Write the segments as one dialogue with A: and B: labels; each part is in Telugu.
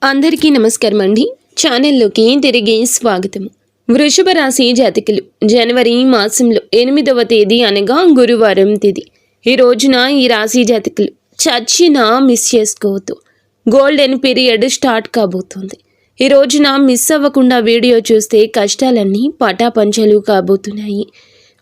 A: అందరికీ నమస్కారం అండి. ఛానల్లోకి తిరిగి స్వాగతం. వృషభ రాశి జాతకులు జనవరి మాసంలో 8వ తేదీ అనగా గురువారం తేదీ. ఈ రోజున ఈ రాశి జాతకులు చచ్చినా మిస్ చేసుకోవద్దు. గోల్డెన్ పీరియడ్ స్టార్ట్ కాబోతుంది. ఈ రోజున మిస్ అవ్వకుండా వీడియో చూస్తే కష్టాలన్నీ పటాపంచలు కాబోతున్నాయి.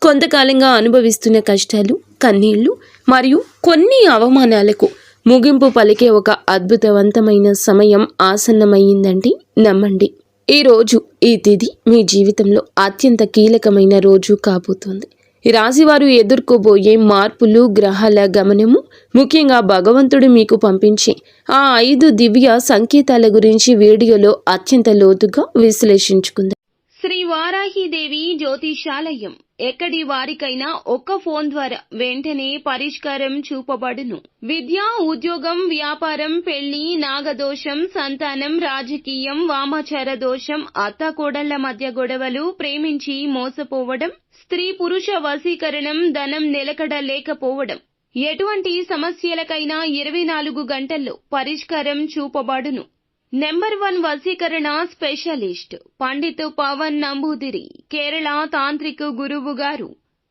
A: కొంతకాలంగా అనుభవిస్తున్న కష్టాలు, కన్నీళ్లు మరియు కొన్ని అవమానాలకు ముగింపు పలికే ఒక అద్భుతవంతమైన సమయం ఆసన్నమయ్యిందండి. నమ్మండి. ఈ రోజు, ఈ తిథి మీ జీవితంలో అత్యంత కీలకమైన రోజు కాబోతోంది. ఈ రాశివారు ఎదుర్కోబోయే మార్పులు, గ్రహాల గమనము, ముఖ్యంగా భగవంతుడు మీకు పంపించే ఆ 5 దివ్య సంకేతాల గురించి వీడియోలో అత్యంత లోతుగా విశ్లేషించుకుందాం. శ్రీ వారాహిదేవి జ్యోతిషాలయం. ఎక్కడి వారికైనా ఒక్క ఫోన్ ద్వారా వెంటనే పరిష్కారం చూపబడును. విద్య, ఉద్యోగం, వ్యాపారం, పెళ్లి, నాగదోషం, సంతానం, రాజకీయం, వామాచార దోషం, అత్తాకోడళ్ల మధ్య గొడవలు, ప్రేమించి మోసపోవడం, స్త్రీ పురుష వశీకరణం, ధనం నిలకడ లేకపోవడం, ఎటువంటి సమస్యలకైనా 24 గంటల్లో పరిష్కారం చూపబడును. నెంబర్ 1 వశీకరణ స్పెషలిస్ట్ పండిత్ పవన్ నంబూదిరి, కేరళ తాంత్రిక గురువు గారు.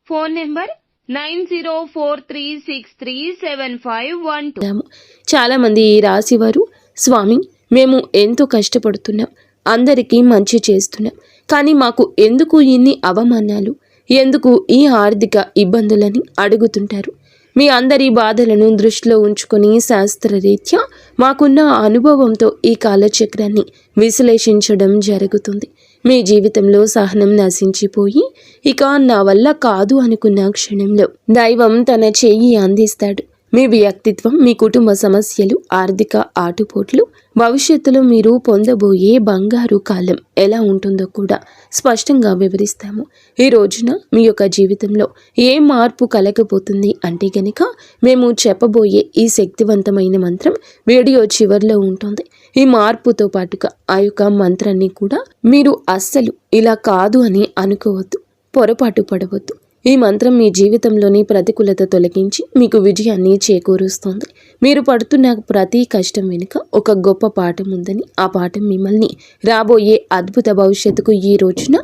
A: Phone number 9043637512. చాలా మంది ఈ రాశి వారు, స్వామి మేము ఎంతో కష్టపడుతున్నాం, అందరికీ మంచి చేస్తున్నాం, కానీ మాకు ఎందుకు ఇన్ని అవమానాలు, ఎందుకు ఈ ఆర్థిక ఇబ్బందులని అడుగుతుంటారు. మీ అందరి బాధలను దృష్టిలో ఉంచుకొని శాస్త్రరీత్యా మాకున్న అనుభవంతో ఈ కాలచక్రాన్ని విశ్లేషించడం జరుగుతుంది. మీ జీవితంలో సహనం నశించిపోయి ఇక నా వల్ల కాదు అనుకున్న క్షణంలో దైవం తన చెయ్యి అందిస్తాడు. మీ వ్యక్తిత్వం, మీ కుటుంబ సమస్యలు, ఆర్థిక ఆటుపోట్లు, భవిష్యత్తులో మీరు పొందబోయే బంగారు కాలం ఎలా ఉంటుందో కూడా స్పష్టంగా వివరిస్తాము. ఈ రోజున మీ యొక్క జీవితంలో ఏ మార్పు కలగబోతుంది అంటే గనక మేము చెప్పబోయే ఈ శక్తివంతమైన మంత్రం వీడియో చివరిలో ఉంటుంది. ఈ మార్పుతో పాటుగా ఆ యొక్క మంత్రాన్ని కూడా మీరు అస్సలు ఇలా కాదు అని అనుకోవద్దు, పొరపాటు పడవద్దు. ఈ మంత్రం మీ జీవితంలోని ప్రతికూలత తొలగించి మీకు విజయాన్ని చేకూరుస్తుంది. మీరు పడుతున్న ప్రతి కష్టం వెనుక ఒక గొప్ప పాఠం ఉందని, ఆ పాఠం మిమ్మల్ని రాబోయే అద్భుత భవిష్యత్తుకు ఈ రోజున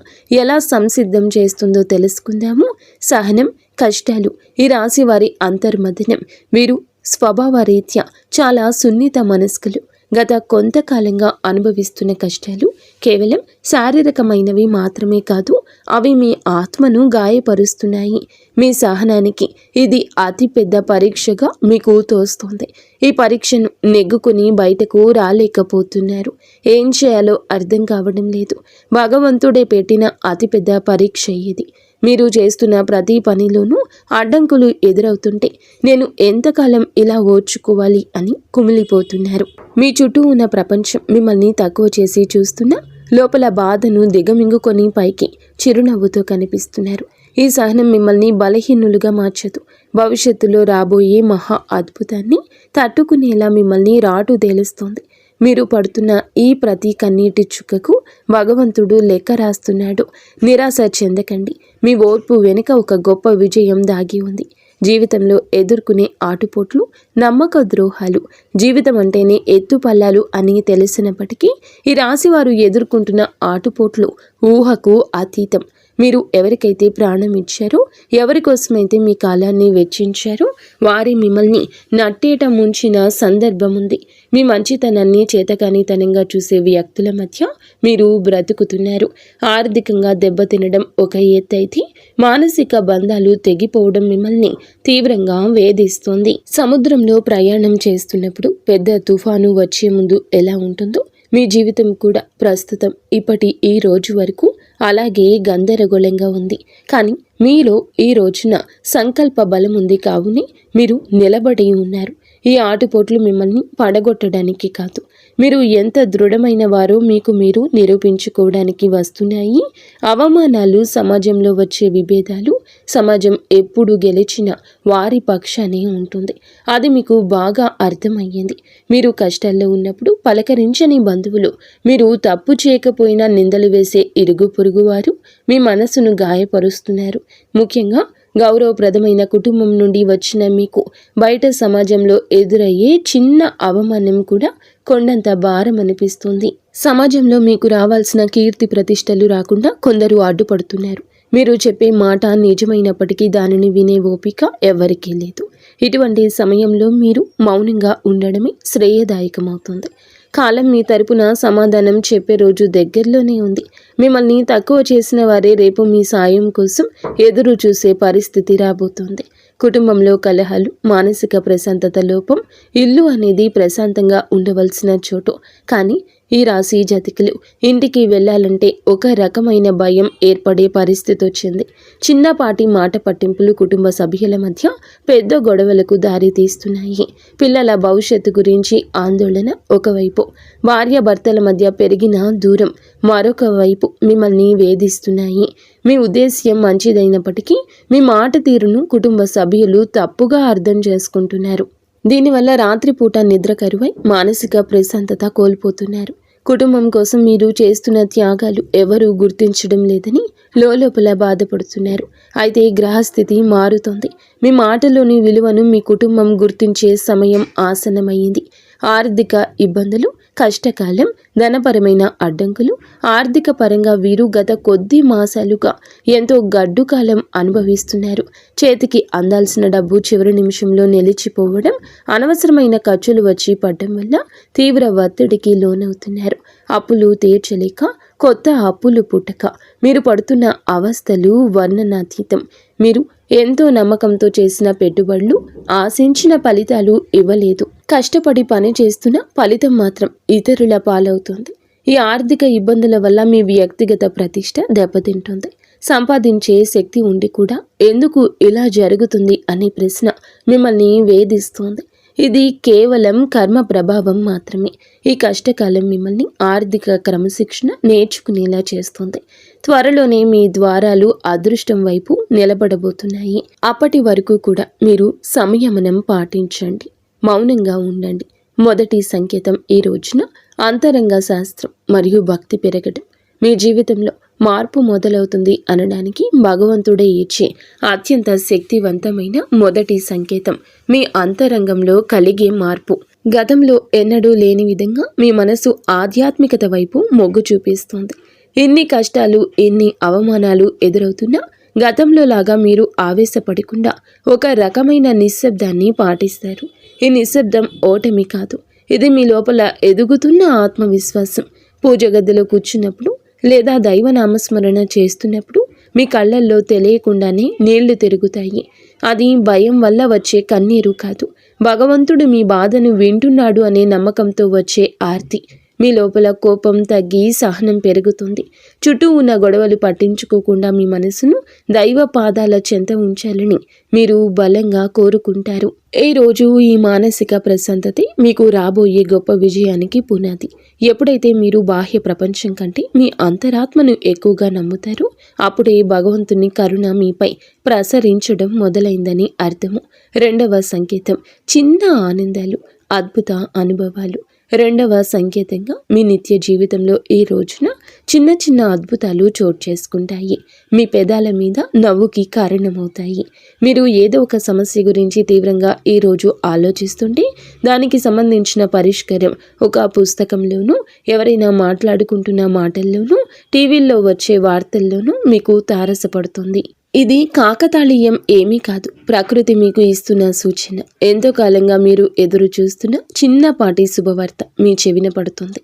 A: ఎలా సంసిద్ధం చేస్తుందో తెలుసుకుందాము. సహనం, కష్టాలు ఈ రాశి వారి అంతర్మథనం. వీరు స్వభావరీత్యా చాలా సున్నిత మనస్కులు. గత కొంతకాలంగా అనుభవిస్తున్న కష్టాలు కేవలం శారీరకమైనవి మాత్రమే కాదు, అవి మీ ఆత్మను గాయపరుస్తున్నాయి. మీ సహనానికి ఇది అతిపెద్ద పరీక్షగా మీకు తోస్తోంది. ఈ పరీక్షను నెగ్గుకుని బయటకు రాలేకపోతున్నారు. ఏం చేయాలో అర్థం కావడం లేదు. భగవంతుడే పెట్టిన అతిపెద్ద పరీక్ష ఇది. మీరు చేస్తున్న ప్రతి పనిలోనూ అడ్డంకులు ఎదురవుతుంటే నేను ఎంతకాలం ఇలా ఓర్చుకోవాలి అని కుమిలిపోతున్నారు. మీ చుట్టూ ఉన్న ప్రపంచం మిమ్మల్ని తక్కువ చేసి చూస్తున్నా లోపల బాధను దిగమింగుకొని పైకి చిరునవ్వుతో కనిపిస్తున్నారు. ఈ సహనం మిమ్మల్ని బలహీనులుగా మార్చదు. భవిష్యత్తులో రాబోయే మహా అద్భుతాన్ని తట్టుకునేలా మిమ్మల్ని రాటు తేలుస్తోంది. మీరు పడుతున్న ఈ ప్రతి కన్నీటి చుక్కకు భగవంతుడు లెక్క రాస్తున్నాడు. నిరాశ చెందకండి. మీ ఓర్పు వెనుక ఒక గొప్ప విజయం దాగి ఉంది. జీవితంలో ఎదుర్కొనే ఆటుపోట్లు, నమ్మక ద్రోహాలు, జీవితం అంటేనే ఎత్తుపల్లాలు అని తెలిసినప్పటికీ ఈ రాశివారు ఎదుర్కొంటున్న ఆటుపోట్లు ఊహకు అతీతం. మీరు ఎవరికైతే ప్రాణం ఇచ్చారో, ఎవరి కోసమైతే మీ కాలాన్ని వెచ్చించారో వారి మిమ్మల్ని నట్టేట ముంచిన సందర్భం ఉంది. మీ మంచితనాన్ని చేతకానితనంగా చూసే వ్యక్తుల మధ్య మీరు బ్రతుకుతున్నారు. ఆర్థికంగా దెబ్బతినడం ఒక ఎత్తైతే మానసిక బంధాలు తెగిపోవడం మిమ్మల్ని తీవ్రంగా వేధిస్తుంది. సముద్రంలో ప్రయాణం చేస్తున్నప్పుడు పెద్ద తుఫాను వచ్చే ముందు ఎలా ఉంటుందో మీ జీవితం కూడా ప్రస్తుతం ఇప్పటి ఈ రోజు వరకు అలాగే గందరగోళంగా ఉంది. కానీ మీలో ఈ రోజున సంకల్ప బలం ఉంది. కావునే మీరు నిలబడి ఉన్నారు. ఈ ఆటుపోట్లు మిమ్మల్ని పడగొట్టడానికి కాదు, మీరు ఎంత దృఢమైన వారో మీకు మీరు నిరూపించుకోవడానికి వస్తున్నాయి. అవమానాలు, సమాజంలో వచ్చే విభేదాలు, సమాజం ఎప్పుడు గెలిచిన వారి పక్షానే ఉంటుంది. అది మీకు బాగా అర్థమయ్యింది. మీరు కష్టాల్లో ఉన్నప్పుడు పలకరించని బంధువులు, మీరు తప్పు చేయకపోయినా నిందలు వేసే ఇరుగు పొరుగు వారు మీ మనసును గాయపరుస్తున్నారు. ముఖ్యంగా గౌరవప్రదమైన కుటుంబం నుండి వచ్చిన మీకు బయట సమాజంలో ఎదురయ్యే చిన్న అవమానం కూడా కొండంత భారం అనిపిస్తుంది. సమాజంలో మీకు రావాల్సిన కీర్తి ప్రతిష్టలు రాకుండా కొందరు అడ్డుపడుతున్నారు. మీరు చెప్పే మాట నిజమైనప్పటికీ దానిని వినే ఓపిక ఎవరికీ లేదు. ఇటువంటి సమయంలో మీరు మౌనంగా ఉండడమే శ్రేయదాయకమవుతుంది. కాలం మీ తరపున సమాధానం చెప్పే రోజు దగ్గరలోనే ఉంది. మిమ్మల్ని తక్కువ చేసిన వారే రేపు మీ సాయం కోసం ఎదురు చూసే పరిస్థితి రాబోతోంది. కుటుంబంలో కలహాలు, మానసిక ప్రశాంతత లోపం. ఇల్లు అనేది ప్రశాంతంగా ఉండవలసిన చోటు. కానీ ఈ రాశి జాతకులు ఇంటికి వెళ్ళాలంటే ఒక రకమైన భయం ఏర్పడే పరిస్థితి వచ్చింది. చిన్నపాటి మాట పట్టింపులు కుటుంబ సభ్యుల మధ్య పెద్ద గొడవలకు దారి తీస్తున్నాయి. పిల్లల భవిష్యత్తు గురించి ఆందోళన ఒకవైపు, భార్యాభర్తల మధ్య పెరిగిన దూరం మరొక వైపు మిమ్మల్ని వేధిస్తున్నాయి. మీ ఉద్దేశ్యం మంచిదైనప్పటికీ మీ మాట తీరును కుటుంబ సభ్యులు తప్పుగా అర్థం చేసుకుంటున్నారు. దీనివల్ల రాత్రిపూట నిద్ర కరువై మానసిక ప్రశాంతత కోల్పోతున్నారు. కుటుంబం కోసం మీరు చేస్తున్న త్యాగాలు ఎవరూ గుర్తించడం లేదని లోపల బాధపడుతున్నారు. అయితే గ్రహస్థితి మారుతోంది. మీ మాటలోని విలువను మీ కుటుంబం గుర్తించే సమయం ఆసన్నమైంది. ఆర్థిక ఇబ్బందులు, కష్టకాలం, ధనపరమైన అడ్డంకులు. ఆర్థిక పరంగా వీరు గత కొద్ది మాసాలుగా ఎంతో గడ్డు కాలం అనుభవిస్తున్నారు. చేతికి అందాల్సిన డబ్బు చివరి నిమిషంలో నిలిచిపోవడం, అనవసరమైన ఖర్చులు వచ్చి పడడం వల్ల తీవ్ర ఒత్తిడికి లోనవుతున్నారు. అప్పులు తీర్చలేక కొత్త అప్పులు పుట్టక మీరు పడుతున్న అవస్థలు వర్ణనాతీతం. మీరు ఎంతో నమ్మకంతో చేసిన పెట్టుబడులు ఆశించిన ఫలితాలు ఇవ్వలేదు. కష్టపడి పని చేస్తున్న ఫలితం మాత్రం ఇతరుల పాలవుతుంది. ఈ ఆర్థిక ఇబ్బందుల వల్ల మీ వ్యక్తిగత ప్రతిష్ట దెబ్బతింటుంది. సంపాదించే శక్తి ఉండి కూడా ఎందుకు ఇలా జరుగుతుంది అనే ప్రశ్న మిమ్మల్ని వేధిస్తోంది. ఇది కేవలం కర్మ ప్రభావం మాత్రమే. ఈ కష్టకాలం మిమ్మల్ని ఆర్థిక క్రమశిక్షణ నేర్చుకునేలా చేస్తుంది. త్వరలోనే మీ ద్వారాలు అదృష్టం వైపు నిలబడబోతున్నాయి. అప్పటి వరకు కూడా మీరు సంయమనం పాటించండి, మౌనంగా ఉండండి. మొదటి సంకేతం ఈ రోజున అంతరంగ శాస్త్రం మరియు భక్తి పెరగడం. మీ జీవితంలో మార్పు మొదలవుతుంది అనడానికి భగవంతుడే ఇచ్చే అత్యంత శక్తివంతమైన మొదటి సంకేతం మీ అంతరంగంలో కలిగే మార్పు. గతంలో ఎన్నడూ లేని విధంగా మీ మనసు ఆధ్యాత్మికత వైపు మొగ్గు చూపిస్తుంది. ఎన్ని కష్టాలు, ఎన్ని అవమానాలు ఎదురవుతున్నా గతంలో లాగా మీరు ఆవేశపడకుండా ఒక రకమైన నిశ్శబ్దాన్ని పాటిస్తారు. ఈ నిశ్శబ్దం ఓటమి కాదు, ఇది మీ లోపల ఎదుగుతున్న ఆత్మవిశ్వాసం. పూజ గదిలో కూర్చున్నప్పుడు లేదా దైవ నామస్మరణ చేస్తున్నప్పుడు మీ కళ్ళల్లో తెలియకుండానే నీళ్లు తిరుగుతాయి. అది భయం వల్ల వచ్చే కన్నీరు కాదు, భగవంతుడు మీ బాధను వింటున్నాడు అనే నమ్మకంతో వచ్చే ఆర్తి. మీ లోపల కోపం తగ్గి సహనం పెరుగుతుంది. చుట్టూ ఉన్న గొడవలు పట్టించుకోకుండా మీ మనసును దైవ పాదాల చెంత ఉంచాలని మీరు బలంగా కోరుకుంటారు. ఈ రోజు ఈ మానసిక ప్రశాంతతే మీకు రాబోయే గొప్ప విజయానికి పునాది. ఎప్పుడైతే మీరు బాహ్య ప్రపంచం కంటే మీ అంతరాత్మను ఎక్కువగా నమ్ముతారో అప్పుడే భగవంతుని కరుణ మీపై ప్రసరించడం మొదలైందని అర్థము. రెండవ సంకేతం చిన్న ఆనందాలు, అద్భుత అనుభవాలు. రెండవ సంకేతంగా మీ నిత్య జీవితంలో ఈ రోజున చిన్న చిన్న అద్భుతాలు చోటు చేసుకుంటాయి. మీ పెదాల మీద నవ్వుకి కారణమవుతాయి. మీరు ఏదో ఒక సమస్య గురించి తీవ్రంగా ఈరోజు ఆలోచిస్తుంటే దానికి సంబంధించిన పరిష్కారం ఒక పుస్తకంలోనూ, ఎవరైనా మాట్లాడుకుంటున్న మాటల్లోనూ, టీవీల్లో వచ్చే వార్తల్లోనూ మీకు తారసపడుతుంది. ఇది కాకతాళీయం ఏమీ కాదు, ప్రకృతి మీకు ఇస్తున్న సూచన. ఎంతో కాలంగా మీరు ఎదురు చూస్తున్న చిన్నపాటి శుభవార్త మీ చెవిన పడుతుంది.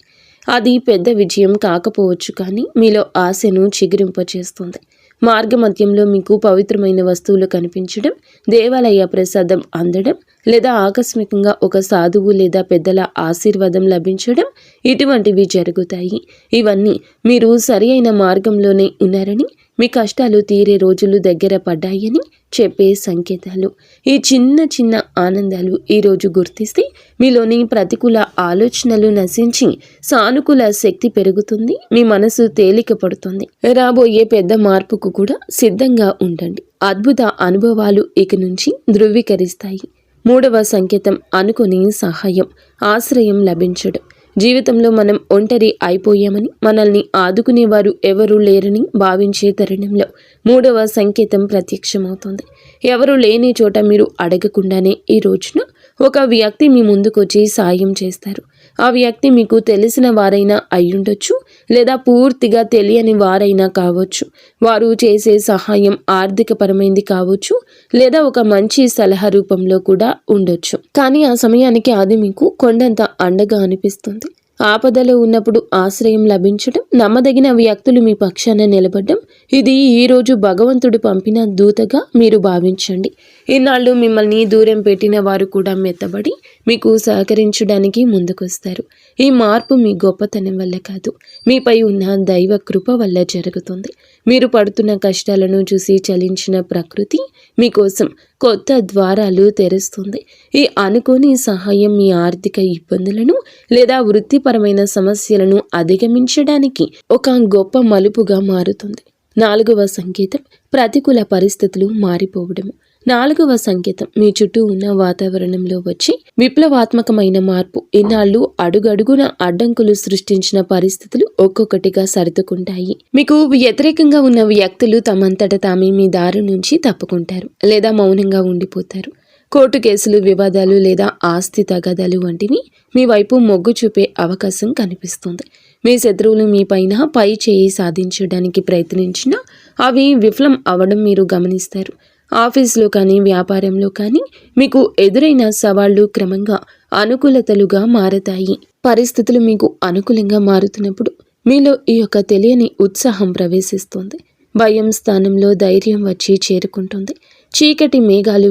A: అది పెద్ద విజయం కాకపోవచ్చు, కానీ మీలో ఆశను చిగురింపచేస్తుంది. మార్గమధ్యంలో మీకు పవిత్రమైన వస్తువులు కనిపించడం, దేవాలయ ప్రసాదం అందడం, లేదా ఆకస్మికంగా ఒక సాధువు లేదా పెద్దల ఆశీర్వాదం లభించడం, ఇటువంటివి జరుగుతాయి. ఇవన్నీ మీరు సరి అయిన మార్గంలోనే ఉన్నారని, మీ కష్టాలు తీరే రోజులు దగ్గర పడ్డాయని చెప్పే సంకేతాలు. ఈ చిన్న చిన్న ఆనందాలు ఈరోజు గుర్తిస్తే మీలోని ప్రతికూల ఆలోచనలు నశించి సానుకూల శక్తి పెరుగుతుంది. మీ మనసు తేలిక పడుతుంది. రాబోయే పెద్ద మార్పుకు కూడా సిద్ధంగా ఉండండి. అద్భుత అనుభవాలు ఇక నుంచి ధృవీకరిస్తాయి. మూడవ సంకేతం అనుకుని సహాయం, ఆశ్రయం లభించడం. జీవితంలో మనం ఒంటరి అయిపోయామని, మనల్ని ఆదుకునేవారు ఎవరూ లేరని భావించే తరుణంలో మూడవ సంకేతం ప్రత్యక్షమవుతుంది. ఎవరు లేని చోట మీరు అడగకుండానే ఈ రోజున ఒక వ్యక్తి మీ ముందుకొచ్చి సాయం చేస్తారు. ఆ వ్యక్తి మీకు తెలిసిన వారైనా అయ్యుండొచ్చు, లేదా పూర్తిగా తెలియని వారైనా కావచ్చు. వారు చేసే సహాయం ఆర్థికపరమైంది కావచ్చు, లేదా ఒక మంచి సలహా రూపంలో కూడా ఉండొచ్చు. కానీ ఆ సమయానికి అది మీకు కొండంత అండగా అనిపిస్తుంది. ఆపదలో ఉన్నప్పుడు ఆశ్రయం లభించడం, నమ్మదగిన వ్యక్తులు మీ పక్షాన నిలబడడం, ఇది ఈరోజు భగవంతుడు పంపిన దూతగా మీరు భావించండి. ఇన్నాళ్ళు మిమ్మల్ని దూరం పెట్టిన వారు కూడా మెత్తబడి మీకు సహకరించడానికి ముందుకొస్తారు. ఈ మార్పు మీ గొప్పతనం వల్ల కాదు, మీపై ఉన్న దైవ కృప వల్ల జరుగుతుంది. మీరు పడుతున్న కష్టాలను చూసి చలించిన ప్రకృతి మీకోసం కొత్త ద్వారాలు తెరుస్తుంది. ఈ అనుకోని సహాయం మీ ఆర్థిక ఇబ్బందులను లేదా వృత్తిపరమైన సమస్యలను అధిగమించడానికి ఒక గొప్ప మలుపుగా మారుతుంది. 4వ సంకేతం ప్రతికూల పరిస్థితులు మారిపోవడము. 4వ సంకేతం మీ చుట్టూ ఉన్న వాతావరణంలో వచ్చి విప్లవాత్మకమైన మార్పు. ఇన్నాళ్ళు అడుగడుగున అడ్డంకులు సృష్టించిన పరిస్థితులు ఒక్కొక్కటిగా సర్దుకుంటాయి. మీకు వ్యతిరేకంగా ఉన్న వ్యక్తులు తమంతట తామే మీ దారి నుంచి తప్పుకుంటారు లేదా మౌనంగా ఉండిపోతారు. కోర్టు కేసులు, వివాదాలు లేదా ఆస్తి తగాదాలు వంటివి మీ వైపు మొగ్గు చూపే అవకాశం కనిపిస్తుంది. మీ శత్రువులు మీ పైన పై చేయి సాధించడానికి ప్రయత్నించినా అవి విఫలం అవడం మీరు గమనిస్తారు. ఆఫీసులో కానీ వ్యాపారంలో కానీ మీకు ఎదురైన సవాళ్లు క్రమంగా అనుకూలతలుగా మారతాయి. పరిస్థితులు మీకు అనుకూలంగా మారుతున్నప్పుడు మీలో ఈ యొక్క తెలియని ఉత్సాహం ప్రవేశిస్తుంది. భయం స్థానంలో ధైర్యం వచ్చి చేరుకుంటుంది. చీకటి మేఘాలు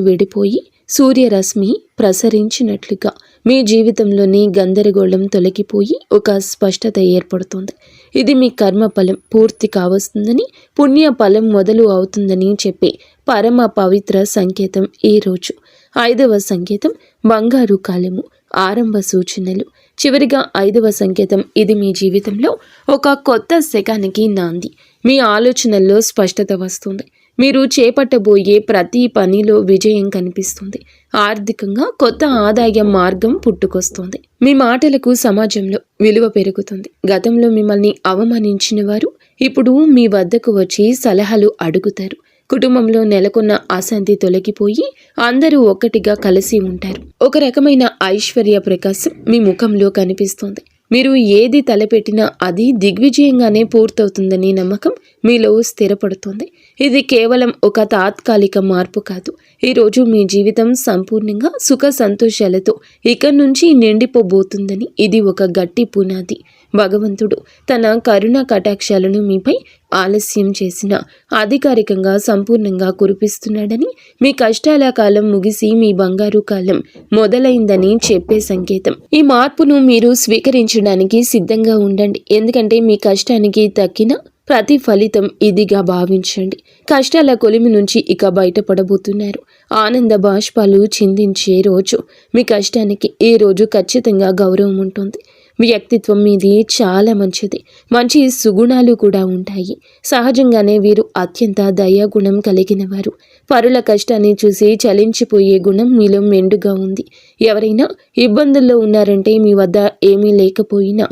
A: వెడిపోయి సూర్యరశ్మి ప్రసరించినట్లుగా మీ జీవితంలోని గందరగోళం తొలగిపోయి ఒక స్పష్టత ఏర్పడుతుంది. ఇది మీ కర్మ ఫలం పూర్తి కావస్తుందని, పుణ్య ఫలం మొదలు అవుతుందని చెప్పే పరమ పవిత్ర సంకేతం ఈరోజు. 5వ సంకేతం బంగారు కాలము, ఆరంభ సూచనలు. చివరిగా 5వ సంకేతం, ఇది మీ జీవితంలో ఒక కొత్త శకానికి నాంది. మీ ఆలోచనల్లో స్పష్టత వస్తుంది. మీరు చేపట్టబోయే ప్రతి పనిలో విజయం కనిపిస్తుంది. ఆర్థికంగా కొత్త ఆదాయ మార్గం పుట్టుకొస్తుంది. మీ మాటలకు సమాజంలో విలువ పెరుగుతుంది. గతంలో మిమ్మల్ని అవమానించిన వారు ఇప్పుడు మీ వద్దకు వచ్చి సలహాలు అడుగుతారు. కుటుంబంలో నెలకొన్న అశాంతి తొలగిపోయి అందరూ ఒక్కటిగా కలిసి ఉంటారు. ఒక రకమైన ఐశ్వర్య ప్రకాశం మీ ముఖంలో కనిపిస్తుంది. మీరు ఏది తలపెట్టినా అది దిగ్విజయంగానే పూర్తవుతుందని నమ్మకం మీలో స్థిరపడుతుంది. ఇది కేవలం ఒక తాత్కాలిక మార్పు కాదు. ఈరోజు మీ జీవితం సంపూర్ణంగా సుఖ సంతోషాలతో ఇక నుంచి నిండిపోబోతుందని ఇది ఒక గట్టి పునాది. భగవంతుడు తన కరుణ కటాక్షాలను మీపై ఆలస్యం చేసిన అధికారికంగా సంపూర్ణంగా కురిపిస్తున్నాడని, మీ కష్టాల కాలం ముగిసి మీ బంగారు కాలం మొదలైందని చెప్పే సంకేతం. ఈ మార్పును మీరు స్వీకరించడానికి సిద్ధంగా ఉండండి. ఎందుకంటే మీ కష్టానికి తక్కిన ప్రతి ఫలితం ఇదిగా భావించండి. కష్టాల కొలిమి నుంచి ఇక బయటపడబోతున్నారు. ఆనంద బాష్పాలు చిందించే రోజు. మీ కష్టానికి ఈ రోజు ఖచ్చితంగా గౌరవం ఉంటుంది. వ్యక్తిత్వం మీది చాలా మంచిది. మంచి సుగుణాలు కూడా ఉంటాయి. సహజంగానే వీరు అత్యంత దయాగుణం కలిగిన వారు. పరుల కష్టాన్ని చూసి చలించిపోయే గుణం మీలో మెండుగా ఉంది. ఎవరైనా ఇబ్బందుల్లో ఉన్నారంటే మీ వద్ద ఏమీ లేకపోయినా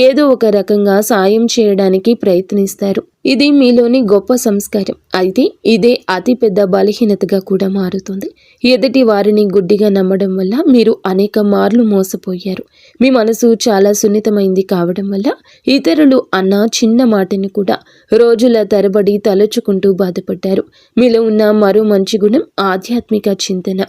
A: ఏదో ఒక రకంగా సాయం చేయడానికి ప్రయత్నిస్తారు. ఇది మీలోని గొప్ప సంస్కారం. అయితే ఇదే అతిపెద్ద బలహీనతగా కూడా మారుతుంది. ఎదుటి వారిని గుడ్డిగా నమ్మడం వల్ల మీరు అనేక మార్లు మోసపోయారు. మీ మనసు చాలా సున్నితమైంది కావడం వల్ల ఇతరులు అన్న చిన్న మాటని కూడా రోజుల తరబడి తలుచుకుంటూ బాధపడ్డారు. మీలో ఉన్న మరో మంచి గుణం ఆధ్యాత్మిక చింతన.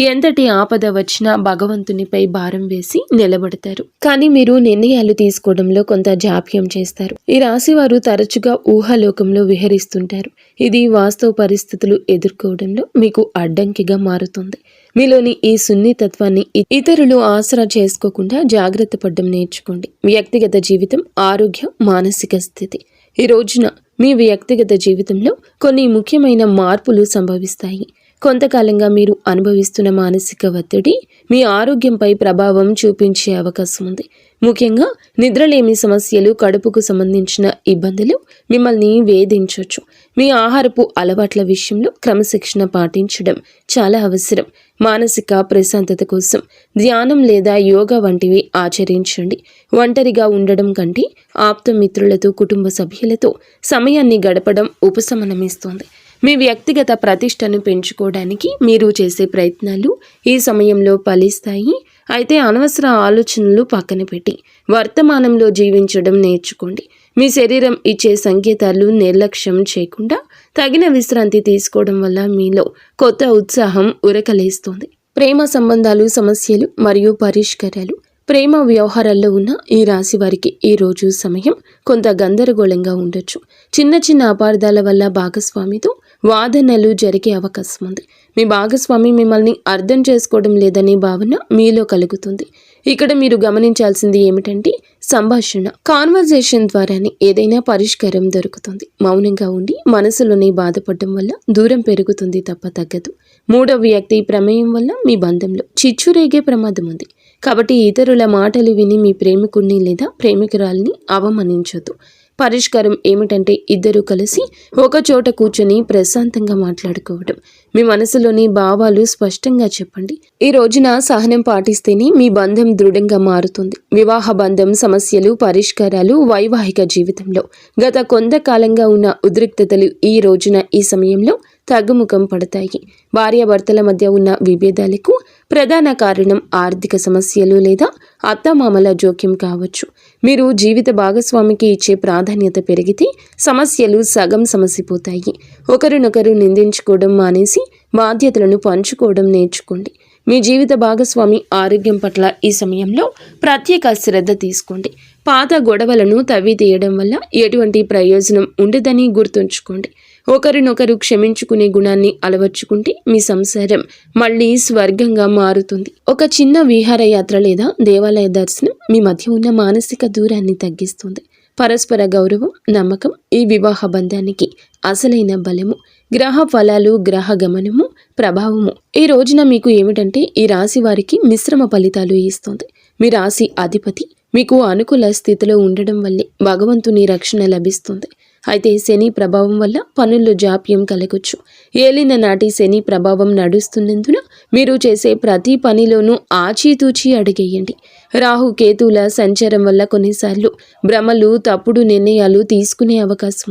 A: ఎంతటి ఆపద వచ్చినా భగవంతునిపై భారం వేసి నిలబడతారు. కానీ మీరు నిర్ణయాలు తీసుకోవడంలో కొంత జాప్యం చేస్తారు. ఈ రాశి వారు తరచుగా ఊహాలోకంలో విహరిస్తుంటారు. ఇది వాస్తవ పరిస్థితులు ఎదుర్కోవడంలో మీకు అడ్డంకిగా మారుతుంది. మీలోని ఈ సున్నితత్వాన్ని ఇతరులు ఆసరా చేసుకోకుండా జాగ్రత్త పడడం నేర్చుకోండి. వ్యక్తిగత జీవితం, ఆరోగ్యం, మానసిక స్థితి. ఈ రోజున మీ వ్యక్తిగత జీవితంలో కొన్ని ముఖ్యమైన మార్పులు సంభవిస్తాయి. కొంతకాలంగా మీరు అనుభవిస్తున్న మానసిక ఒత్తిడి మీ ఆరోగ్యంపై ప్రభావం చూపించే అవకాశం ఉంది. ముఖ్యంగా నిద్రలేమి సమస్యలు, కడుపుకు సంబంధించిన ఇబ్బందులు మిమ్మల్ని వేధించవచ్చు. మీ ఆహారపు అలవాట్ల విషయంలో క్రమశిక్షణ పాటించడం చాలా అవసరం. మానసిక ప్రశాంతత కోసం ధ్యానం లేదా యోగా వంటివి ఆచరించండి. ఒంటరిగా ఉండడం కంటే ఆప్తమిత్రులతో, కుటుంబ సభ్యులతో సమయాన్ని గడపడం ఉపశమనమిస్తుంది. మీ వ్యక్తిగత ప్రతిష్టను పెంచుకోవడానికి మీరు చేసే ప్రయత్నాలు ఈ సమయంలో ఫలిస్తాయి. అయితే అనవసర ఆలోచనలు పక్కన పెట్టి వర్తమానంలో జీవించడం నేర్చుకోండి. మీ శరీరం ఇచ్చే సంకేతాలు నిర్లక్ష్యం చేయకుండా తగిన విశ్రాంతి తీసుకోవడం వల్ల మీలో కొత్త ఉత్సాహం ఉరకలేస్తుంది. ప్రేమ సంబంధాలు, సమస్యలు మరియు పరిష్కారాలు. ప్రేమ వ్యవహారాల్లో ఉన్న ఈ రాశి వారికి ఈ రోజు సమయం కొంత గందరగోళంగా ఉండొచ్చు. చిన్న చిన్న అపార్థాల వల్ల భాగస్వామితో వాదనలు జరిగే అవకాశం ఉంది. మీ భాగస్వామి మిమ్మల్ని అర్థం చేసుకోవడం లేదనే భావన మీలో కలుగుతుంది. ఇక్కడ మీరు గమనించాల్సింది ఏమిటంటే సంభాషణ, కాన్వర్జేషన్ ద్వారానే ఏదైనా పరిష్కారం దొరుకుతుంది. మౌనంగా ఉండి మనసులోనే బాధపడడం వల్ల దూరం పెరుగుతుంది తప్ప తగ్గదు. మూడవ వ్యక్తి ప్రమేయం వల్ల మీ బంధంలో చిచ్చు రేగే ప్రమాదం ఉంది. కాబట్టి ఇతరుల మాటలు విని మీ ప్రేమికుడిని లేదా ప్రేమికురాల్ని అవమానించొద్దు. పరిష్కారం ఏమిటంటే ఇద్దరూ కలిసి ఒక చోట కూర్చొని ప్రశాంతంగా మాట్లాడుకోవడం. మీ మనసులోని భావాలు స్పష్టంగా చెప్పండి. ఈ రోజున సహనం పాటిస్తేనే మీ బంధం దృఢంగా మారుతుంది. వివాహ బంధం సమస్యలు, పరిష్కారాలు. వైవాహిక జీవితంలో గత కొంతకాలంగా ఉన్న ఉద్రిక్తతలు ఈ రోజున ఈ సమయంలో తగ్గుముఖం పడతాయి. భార్యాభర్తల మధ్య ఉన్న విభేదాలకు ప్రధాన కారణం ఆర్థిక సమస్యలు లేదా అత్తమామల జోక్యం కావచ్చు. మీరు జీవిత భాగస్వామికి ఇచ్చే ప్రాధాన్యత పెరిగితే సమస్యలు సగం సమసిపోతాయి. ఒకరినొకరు నిందించుకోవడం మానేసి బాధ్యతలను పంచుకోవడం నేర్చుకోండి. మీ జీవిత భాగస్వామి ఆరోగ్యం పట్ల ఈ సమయంలో ప్రత్యేక శ్రద్ధ తీసుకోండి. పాత గొడవలను తవ్వి తీయడం వల్ల ఎటువంటి ప్రయోజనం ఉండదని గుర్తుంచుకోండి. ఒకరినొకరు క్షమించుకునే గుణాన్ని అలవర్చుకుంటే మీ సంసారం మళ్ళీ స్వర్గంగా మారుతుంది. ఒక చిన్న విహారయాత్ర లేదా దేవాలయ దర్శనం మీ మధ్య ఉన్న మానసిక దూరాన్ని తగ్గిస్తుంది. పరస్పర గౌరవం, నమ్మకం ఈ వివాహ బంధానికి అసలైన బలము. గ్రహ ఫలాలు, గ్రహ గమనము, ప్రభావము. ఈ రోజున మీకు ఏమిటంటే ఈ రాశి వారికి మిశ్రమ ఫలితాలు ఇస్తుంది. మీ రాశి అధిపతి మీకు అనుకూల స్థితిలో ఉండడం వల్లే భగవంతుని రక్షణ లభిస్తుంది. అయితే శని ప్రభావం వల్ల పనుల్లో జాప్యం కలగొచ్చు. ఏలిన నాటి శని ప్రభావం నడుస్తున్నందున మీరు చేసే ప్రతి పనిలోనూ ఆచితూచి అడిగేయండి. రాహు కేతువుల సంచారం వల్ల కొన్నిసార్లు భ్రమలు, తప్పుడు నిర్ణయాలు తీసుకునే అవకాశం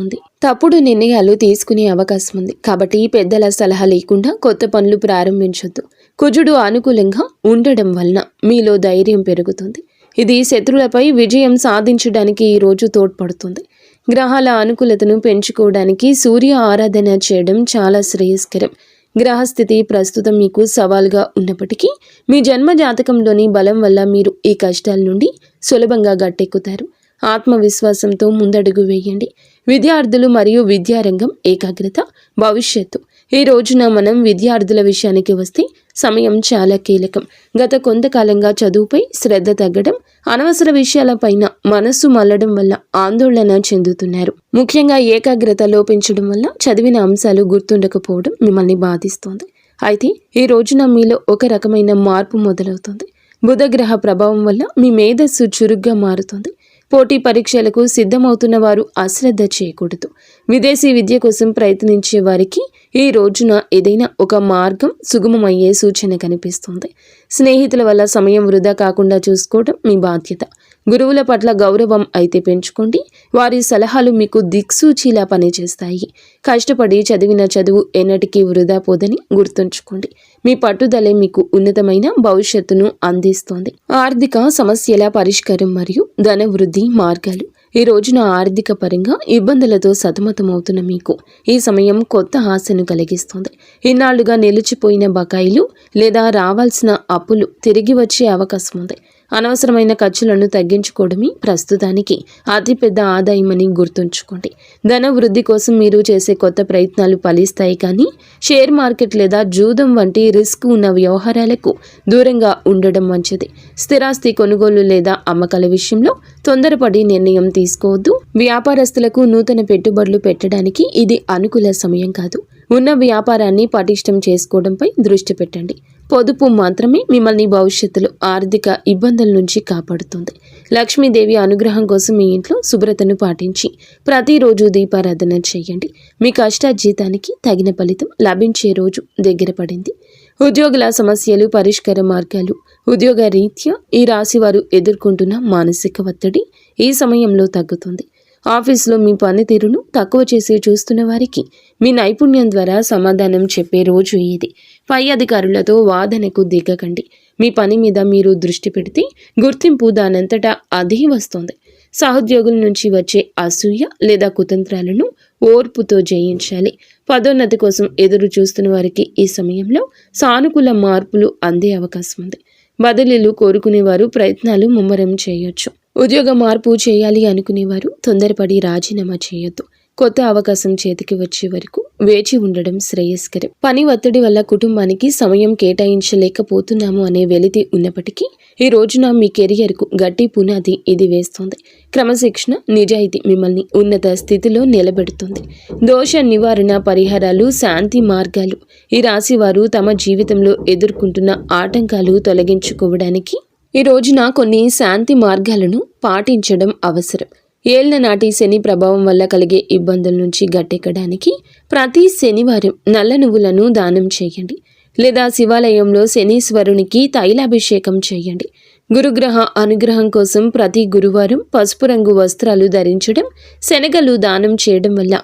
A: ఉంది. కాబట్టి పెద్దల సలహా లేకుండా కొత్త పనులు ప్రారంభించొద్దు. కుజుడు అనుకూలంగా ఉండడం వలన మీలో ధైర్యం పెరుగుతుంది. ఇది శత్రువులపై విజయం సాధించడానికి ఈ రోజు తోడ్పడుతుంది. గ్రహాల అనుకూలతను పెంచుకోవడానికి సూర్య ఆరాధన చేయడం చాలా శ్రేయస్కరం. గ్రహస్థితి ప్రస్తుతం మీకు సవాల్గా ఉన్నప్పటికీ మీ జన్మ జాతకంలోని బలం వల్ల మీరు ఈ కష్టాల నుండి సులభంగా గట్టెక్కుతారు. ఆత్మవిశ్వాసంతో ముందడుగు వేయండి. విద్యార్థులు మరియు విద్యారంగం, ఏకాగ్రత, భవిష్యత్తు. ఈ రోజున మనం విద్యార్థుల విషయానికి వస్తే సమయం చాలా కీలకం. గత కొంతకాలంగా చదువుపై శ్రద్ధ తగ్గడం, అనవసర విషయాలపైన మనస్సు మళ్లడం వల్ల ఆందోళన చెందుతున్నారు. ముఖ్యంగా ఏకాగ్రత లోపించడం వల్ల చదివిన అంశాలు గుర్తుండకపోవడం మిమ్మల్ని బాధిస్తోంది. అయితే ఈ రోజున మీలో ఒక రకమైన మార్పు మొదలవుతుంది. బుధగ్రహ ప్రభావం వల్ల మీ మేధస్సు చురుగ్గా మారుతుంది. పోటీ పరీక్షలకు సిద్ధమవుతున్న వారు అశ్రద్ధ చేయకూడదు. విదేశీ విద్య కోసం ప్రయత్నించే వారికి ఈ రోజున ఏదైనా ఒక మార్గం సుగమమయ్యే సూచన కనిపిస్తుంది. స్నేహితుల వల్ల సమయం వృధా కాకుండా చూసుకోవడం మీ బాధ్యత. గురువుల పట్ల గౌరవం అయితే పెంచుకోండి. వారి సలహాలు మీకు దిక్సూచిలా పనిచేస్తాయి. కష్టపడి చదివిన చదువు ఎన్నటికీ వృధా పోదని గుర్తుంచుకోండి. మీ పట్టుదలే మీకు ఉన్నతమైన భవిష్యత్తును అందిస్తోంది. ఆర్థిక సమస్యల పరిష్కారం మరియు ధన వృద్ధి మార్గాలు. ఈ రోజున ఆర్థిక పరంగా ఇబ్బందులతో సతమతమవుతున్న మీకు ఈ సమయం కొత్త ఆశను కలిగిస్తుంది. ఇన్నాళ్లుగా నిలిచిపోయిన బకాయిలు లేదా రావాల్సిన అప్పులు తిరిగి వచ్చే అవకాశం ఉంది. అనవసరమైన ఖర్చులను తగ్గించుకోవడమే ప్రస్తుతానికి అతిపెద్ద ఆదాయమని గుర్తుంచుకోండి. ధన వృద్ధి కోసం మీరు చేసే కొత్త ప్రయత్నాలు ఫలిస్తాయి, కానీ షేర్ మార్కెట్ లేదా జూదం వంటి రిస్క్ ఉన్న వ్యవహారాలకు దూరంగా ఉండడం మంచిది. స్థిరాస్తి కొనుగోలు లేదా అమ్మకాల విషయంలో తొందరపడి నిర్ణయం తీసుకోవద్దు. వ్యాపారస్తులకు నూతన పెట్టుబడులు పెట్టడానికి ఇది అనుకూల సమయం కాదు. ఉన్న వ్యాపారాన్ని పటిష్టం చేసుకోవడంపై దృష్టి పెట్టండి. పొదుపు మాత్రమే మిమ్మల్ని భవిష్యత్తులో ఆర్థిక ఇబ్బందుల నుంచి కాపాడుతుంది. లక్ష్మీదేవి అనుగ్రహం కోసం మీ ఇంట్లో శుభ్రతను పాటించి ప్రతిరోజు దీపారాధన చేయండి. మీ కష్టార్జితానికి తగిన ఫలితం లభించే రోజు దగ్గర పడింది. ఉద్యోగుల సమస్యలు, పరిష్కార మార్గాలు. ఉద్యోగ రీత్యా ఈ రాశి వారు ఎదుర్కొంటున్న మానసిక ఒత్తిడి ఈ సమయంలో తగ్గుతుంది. ఆఫీస్లో మీ పనితీరును తక్కువ చేసి చూస్తున్న వారికి మీ నైపుణ్యం ద్వారా సమాధానం చెప్పే రోజు ఇది. పై అధికారులతో వాదనకు దిగకండి. మీ పని మీద మీరు దృష్టి పెడితే గుర్తింపు దానంతటా అదే వస్తుంది. సహోద్యోగుల నుంచి వచ్చే అసూయ లేదా కుతంత్రాలను ఓర్పుతో జయించాలి. పదోన్నతి కోసం ఎదురు చూస్తున్న వారికి ఈ సమయంలో సానుకూల మార్పులు అందే అవకాశం ఉంది. బదిలీలు కోరుకునేవారు ప్రయత్నాలు ముమ్మరం చేయొచ్చు. ఉద్యోగ మార్పు చేయాలి అనుకునేవారు తొందరపడి రాజీనామా చేయొద్దు. కొత్త అవకాశం చేతికి వచ్చే వరకు వేచి ఉండడం శ్రేయస్కరం. పని ఒత్తిడి వల్ల కుటుంబానికి సమయం కేటాయించలేకపోతున్నాము అనే వెలితి ఉన్నప్పటికీ ఈ రోజున మీ కెరియర్కు గట్టి పునాది ఇది వేస్తుంది. క్రమశిక్షణ, నిజాయితీ మిమ్మల్ని ఉన్నత స్థితిలో నిలబెడుతుంది. దోష నివారణ పరిహారాలు, శాంతి మార్గాలు. ఈ రాశి వారు తమ జీవితంలో ఎదుర్కొంటున్న ఆటంకాలు తొలగించుకోవడానికి ఈ రోజున కొన్ని శాంతి మార్గాలను పాటించడం అవసరం. ఏళ్ల నాటి శని ప్రభావం వల్ల కలిగే ఇబ్బందుల నుంచి గట్టెక్కడానికి ప్రతి శనివారం నల్ల నువ్వులను దానం చేయండి, లేదా శివాలయంలో శనీశ్వరునికి తైలాభిషేకం చేయండి. గురుగ్రహ అనుగ్రహం కోసం ప్రతి గురువారం పసుపు రంగు వస్త్రాలు ధరించడం, శనగలు దానం చేయడం వల్ల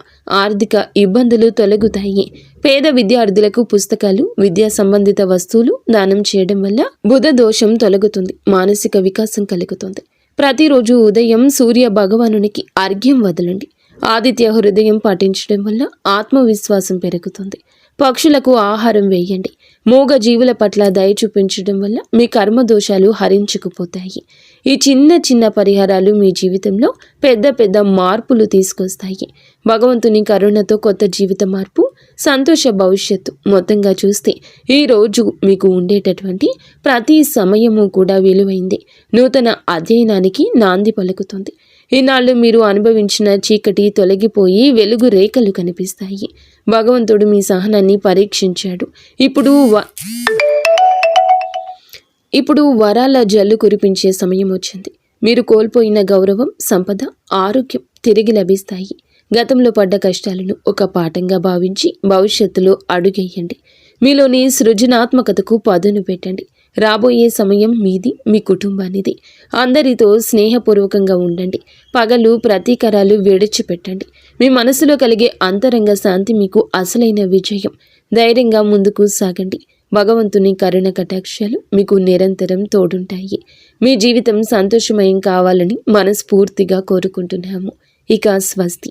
A: ఆర్థిక ఇబ్బందులు తొలగుతాయి. పేద విద్యార్థులకు పుస్తకాలు, విద్యా సంబంధిత వస్తువులు దానం చేయడం వల్ల బుధ దోషం తొలగుతుంది, మానసిక వికాసం కలుగుతుంది. ప్రతిరోజు ఉదయం సూర్య భగవానునికి అర్ఘ్యం వదలండి. ఆదిత్య హృదయం పాటించడం వల్ల ఆత్మవిశ్వాసం పెరుగుతుంది. పక్షులకు ఆహారం వేయండి. మూగ జీవుల పట్ల దయ చూపించడం వల్ల మీ కర్మ దోషాలు హరించుకుపోతాయి. ఈ చిన్న చిన్న పరిహారాలు మీ జీవితంలో పెద్ద పెద్ద మార్పులు తీసుకొస్తాయి. భగవంతుని కరుణతో కొత్త జీవిత మార్పు, సంతోష భవిష్యత్తు. మొత్తంగా చూస్తే ఈ రోజు మీకు ఉండేటటువంటి ప్రతి సమయము కూడా విలువైంది. నూతన అధ్యయనానికి నాంది పలుకుతుంది. ఈనాళ్ళు మీరు అనుభవించిన చీకటి తొలగిపోయి వెలుగు రేఖలు కనిపిస్తాయి. భగవంతుడు మీ సహనాన్ని పరీక్షించాడు. ఇప్పుడు వరాల జల్లు కురిపించే సమయం వచ్చింది. మీరు కోల్పోయిన గౌరవం, సంపద, ఆరోగ్యం తిరిగి లభిస్తాయి. గతంలో పడ్డ కష్టాలను ఒక పాఠంగా భావించి భవిష్యత్తులో అడుగేయండి. మీలోని సృజనాత్మకతకు పదును పెట్టండి. రాబోయే సమయం మీది, మీ కుటుంబానిది. అందరితో స్నేహపూర్వకంగా ఉండండి. పగలు ప్రతీకారాలు విడిచిపెట్టండి. మీ మనసులో కలిగే అంతరంగ శాంతి మీకు అసలైన విజయం. ధైర్యంగా ముందుకు సాగండి. భగవంతుని కరుణ కటాక్షాలు మీకు నిరంతరం తోడుంటాయి. మీ జీవితం సంతోషమయం కావాలని మనస్ఫూర్తిగా కోరుకుంటున్నాము. ఇక స్వస్తి.